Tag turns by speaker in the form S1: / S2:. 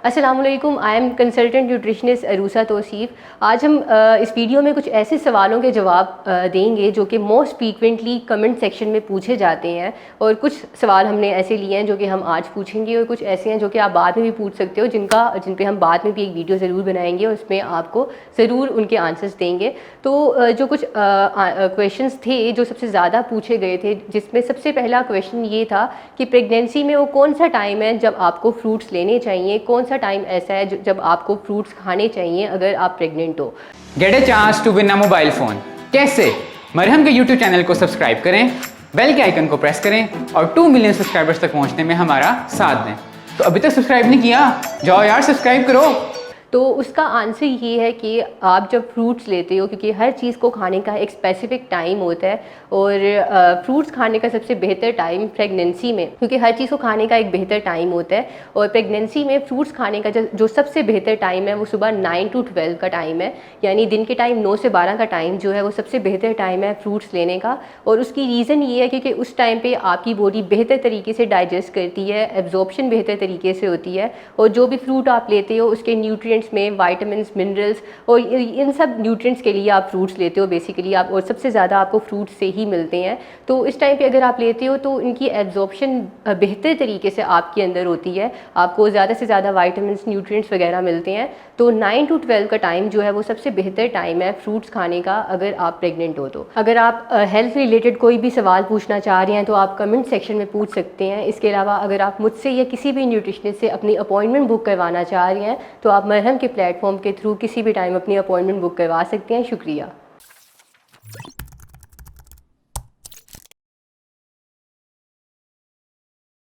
S1: अस्सलामुअलैकुम, I am consultant nutritionist Aroosa Tauseef. आज हम इस वीडियो में कुछ ऐसे सवालों के जवाब देंगे जो कि मोस्ट फ्रीक्वेंटली कमेंट सेक्शन में पूछे जाते हैं। और कुछ सवाल हमने ऐसे लिए हैं जो कि हम आज पूछेंगे, और कुछ ऐसे हैं जो कि आप बाद में भी पूछ सकते हो, जिन पे हम बाद में भी एक वीडियो ज़रूर बनाएंगे और उसमें आपको ज़रूर उनके आंसर्स देंगे। तो जो कुछ क्वेश्चंस थे जो सबसे ज़्यादा पूछे गए थे, जिसमें सबसे पहला क्वेश्चन ये था कि प्रेगनेंसी में वो कौन सा टाइम है जब आपको फ्रूट्स लेने चाहिए, कौन सा टाइम ऐसा है जब आपको फ्रूट्स खाने चाहिए अगर आप प्रेग्नेंट हो।
S2: Get a chance to win a mobile phone. कैसे? मरहम के यूट्यूब चैनल को सब्सक्राइब करें, बेल के आइकन को प्रेस करें और 2 मिलियन सब्सक्राइबर्स तक पहुंचने में हमारा साथ दें। तो अभी तक सब्सक्राइब नहीं किया, जाओ यार सब्सक्राइब करो।
S1: तो उसका आंसर ये है कि आप जब फ्रूट्स लेते हो, क्योंकि हर चीज़ को खाने का एक स्पेसिफिक टाइम होता है, और फ्रूट्स खाने का सबसे बेहतर टाइम प्रेगनेंसी में, क्योंकि हर चीज़ को खाने का एक बेहतर टाइम होता है, और प्रेगनेंसी में फ्रूट्स खाने का जो सबसे बेहतर टाइम है वो सुबह 9 to 12 का टाइम है। यानी दिन के टाइम 9 से 12 का टाइम जो है वो सबसे बेहतर टाइम है फ्रूट्स लेने का। और उसकी रीज़न ये है क्योंकि उस टाइम पे आपकी बॉडी बेहतर तरीके से डाइजेस्ट करती है, एब्जॉर्प्शन बेहतर तरीके से होती है, और जो भी फ्रूट आप लेते हो उसके न्यूट्रिएंट्स में वाइटामिन, मिनरल्स और इन सब न्यूट्रिएंट्स के लिए आप फ्रूट्स लेते हो बेसिकली आप, और सबसे ज़्यादा आपको फ्रूट्स से ही मिलते हैं। तो इस टाइम पे अगर आप लेते हो तो इनकी एब्जॉर्प्शन बेहतर तरीके से आपके अंदर होती है, आपको ज़्यादा से ज़्यादा वाइटामिन, न्यूट्रिएंट्स वगैरह मिलते हैं। तो 9 to 12 का टाइम जो है वो सबसे बेहतर टाइम है फ्रूट्स खाने का अगर आप प्रेग्नेंट हो। तो अगर आप हेल्थ रिलेटेड कोई भी सवाल पूछना चाह रहे हैं तो आप कमेंट सेक्शन में पूछ सकते हैं। इसके अलावा अगर आप मुझसे या किसी भी न्यूट्रिशनिस्ट से अपनी अपॉइंटमेंट बुक करवाना चाह रहे हैं तो आप मरहम के प्लेटफॉर्म के थ्रू किसी भी टाइम अपनी अपॉइंटमेंट बुक करवा सकते हैं। शुक्रिया।